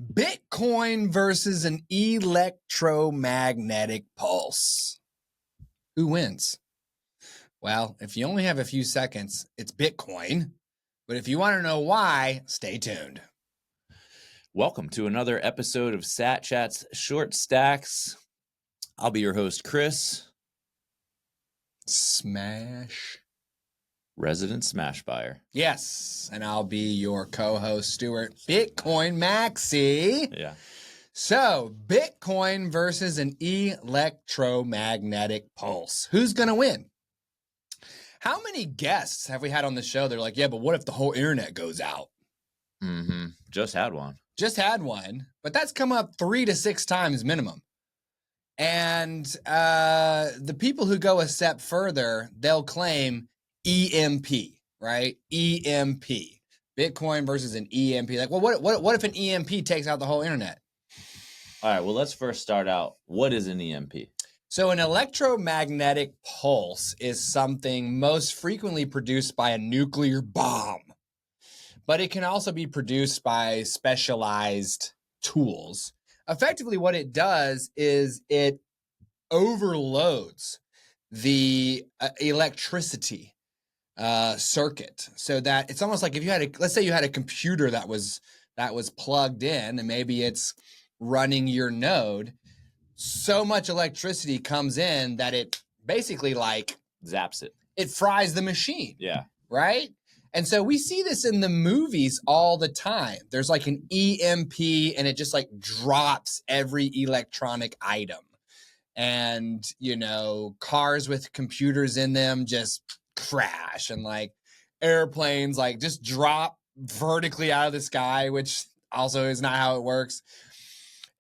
Bitcoin versus an electromagnetic pulse. Who wins? Well, if you only have a few seconds, it's Bitcoin. But if you want to know why, stay tuned. Welcome to another episode of Sat Chat's Short Stacks. I'll be your host, Chris. Smash. Resident Smash Buyer. Yes, and I'll be your co-host, Stewart. Bitcoin Maxi. Yeah. So, Bitcoin versus an electromagnetic pulse. Who's going to win? How many guests have we had on the show? They're like, yeah, but what if the whole internet goes out? Just had one. Just had one, but that's come up 3 to 6 times minimum. And the people who go a step further, they'll claim EMP, right? EMP. Bitcoin versus an EMP. Like, well, what if an EMP takes out the whole internet? All right, well, let's first start out. What is an EMP? So an electromagnetic pulse is something most frequently produced by a nuclear bomb, but it can also be produced by specialized tools. Effectively, what it does is it overloads the electricity circuit, so that it's almost like if you had let's say you had a computer that was plugged in, and maybe it's running your node. So much electricity comes in that it basically like Zaps it. It fries the machine. Yeah. Right? And so we see this in the movies all the time. There's like an EMP and it just like drops every electronic item. And, you know, cars with computers in them just crash, and like airplanes like just drop vertically out of the sky, which also is not how it works.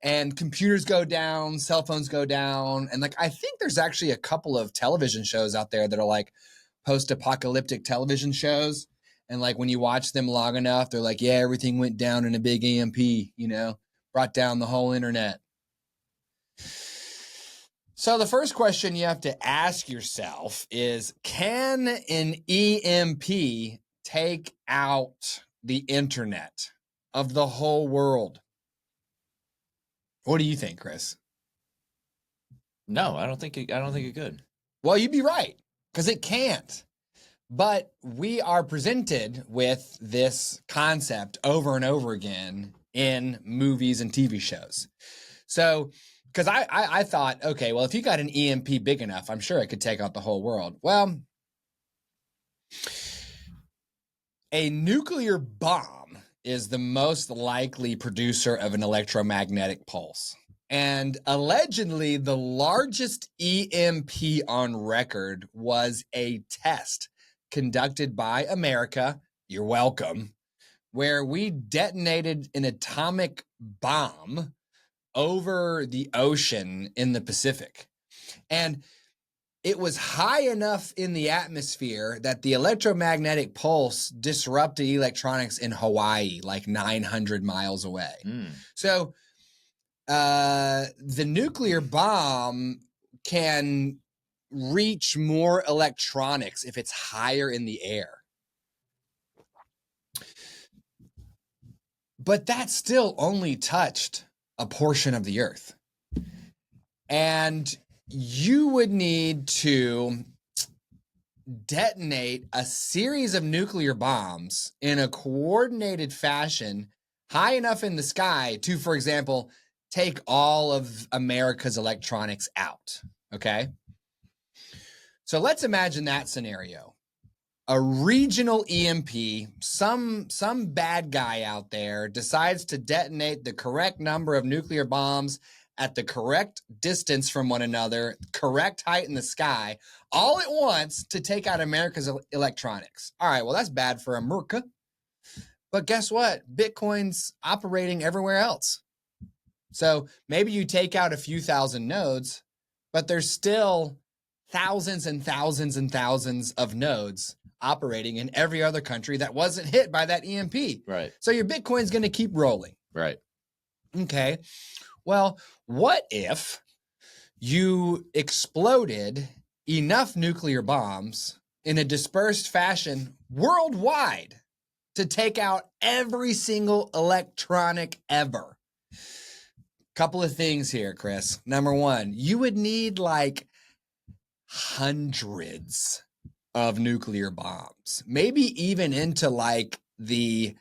And computers go down, cell phones go down. And like, I think there's actually a couple of television shows out there that are like post-apocalyptic television shows. And like, when you watch them long enough, they're like, yeah, everything went down in a big EMP, you know, brought down the whole internet. So the first question you have to ask yourself is, can an EMP take out the internet of the whole world? What do you think, Chris? No, I don't think it could. Well, you'd be right, because it can't. But we are presented with this concept over and over again in movies and TV shows. So, because I thought, okay, well, if you got an EMP big enough, I'm sure it could take out the whole world. Well, a nuclear bomb is the most likely producer of an electromagnetic pulse. And allegedly, the largest EMP on record was a test conducted by America, you're welcome, where we detonated an atomic bomb over the ocean in the Pacific. And it was high enough in the atmosphere that the electromagnetic pulse disrupted electronics in Hawaii, like 900 miles away. So the nuclear bomb can reach more electronics if it's higher in the air. But that still only touched a portion of the earth. And you would need to detonate a series of nuclear bombs in a coordinated fashion high enough in the sky to, for example, take all of America's electronics out, okay? So let's imagine that scenario. A regional EMP, some bad guy out there decides to detonate the correct number of nuclear bombs at the correct distance from one another, correct height in the sky, all at once to take out America's electronics. All right, well, that's bad for America. But guess what? Bitcoin's operating everywhere else. So maybe you take out a few thousand nodes, but there's still thousands and thousands and thousands of nodes operating in every other country that wasn't hit by that EMP. Right. So your Bitcoin's going to keep rolling. Right. Okay. Well, what if you exploded enough nuclear bombs in a dispersed fashion worldwide to take out every single electronic ever? Couple of things here, Chris. Number one, you would need like hundreds of nuclear bombs, maybe even into like the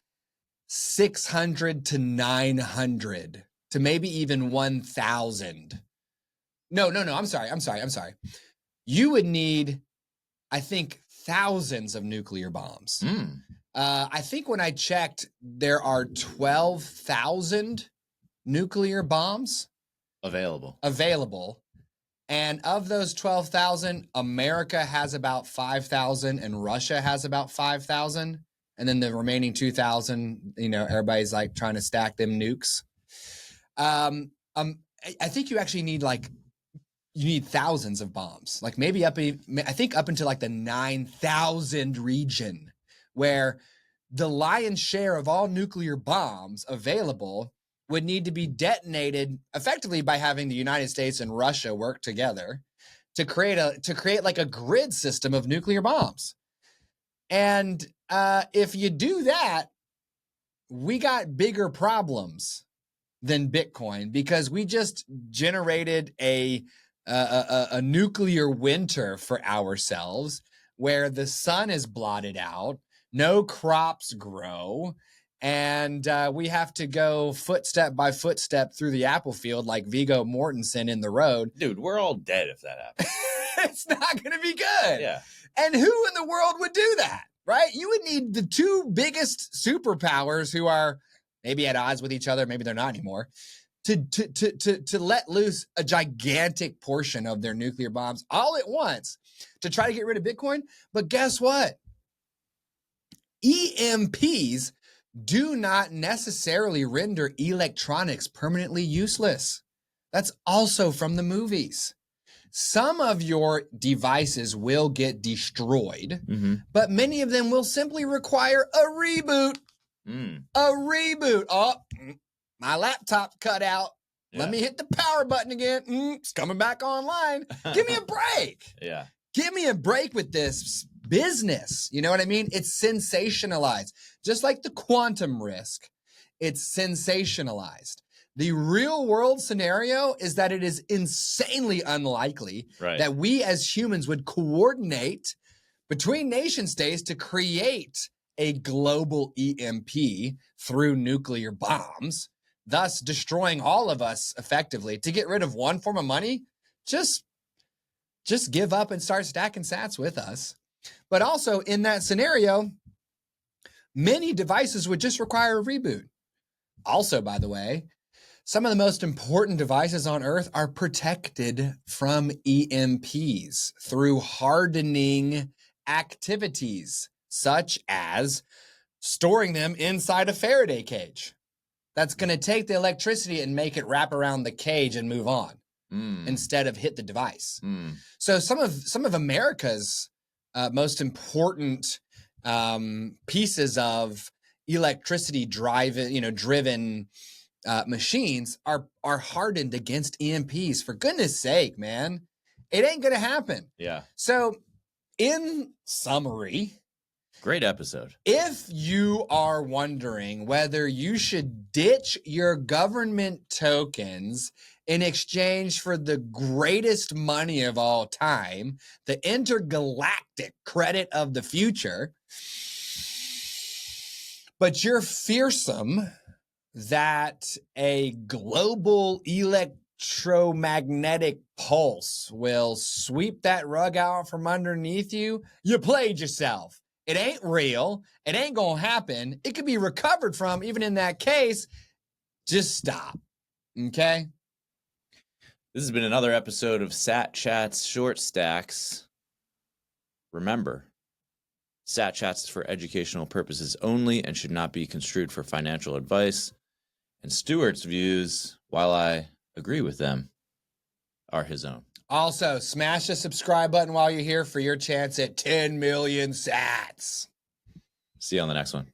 600 to 900 to maybe even 1,000. No, I'm sorry. You would need, I think, thousands of nuclear bombs. I think when I checked, there are 12,000 nuclear bombs available. And of those 12,000, America has about 5,000 and Russia has about 5,000. And then the remaining 2,000, everybody's like trying to stack them nukes. I think you actually need you need thousands of bombs, like maybe up into like the 9,000 region, where the lion's share of all nuclear bombs available would need to be detonated effectively by having the United States and Russia work together to create like a grid system of nuclear bombs. And if you do that, we got bigger problems than Bitcoin, because we just generated a nuclear winter for ourselves, where the sun is blotted out, no crops grow, and we have to go footstep by footstep through the apple field like Viggo Mortensen in The Road. Dude, we're all dead if that happens. It's not going to be good. Yeah. And who in the world would do that, right? You would need the two biggest superpowers who are maybe at odds with each other, maybe they're not anymore, to let loose a gigantic portion of their nuclear bombs all at once to try to get rid of Bitcoin. But guess what? EMPs do not necessarily render electronics permanently useless. That's also from the movies. Some of your devices will get destroyed, but many of them will simply require a reboot. A reboot. Oh, my laptop cut out. Yeah. Let me hit the power button again. It's coming back online. Give me a break. Yeah. Give me a break with this business. You know what I mean? It's sensationalized. Just like the quantum risk, it's sensationalized. The real world scenario is that it is insanely unlikely that we as humans would coordinate between nation states to create a global EMP through nuclear bombs, thus destroying all of us effectively. To get rid of one form of money, just give up and start stacking sats with us. But also in that scenario, many devices would just require a reboot. Also, by the way, some of the most important devices on Earth are protected from EMPs through hardening activities, such as storing them inside a Faraday cage. That's going to take the electricity and make it wrap around the cage and move on instead of hit the device. So some of America's most important pieces of electricity driven machines are hardened against EMPs. For goodness sake, man, it ain't going to happen. Yeah. So in summary, great episode. If you are wondering whether you should ditch your government tokens in exchange for the greatest money of all time, the intergalactic credit of the future, but you're fearsome that a global electromagnetic pulse will sweep that rug out from underneath you, you played yourself. It ain't real. It ain't gonna happen. It could be recovered from, even in that case. Just stop. Okay? This has been another episode of Sat Chats Short Stacks. Remember, Sat Chats is for educational purposes only and should not be construed for financial advice. And Stewart's views, while I agree with them, are his own. Also, smash the subscribe button while you're here for your chance at 10 million sats. See you on the next one.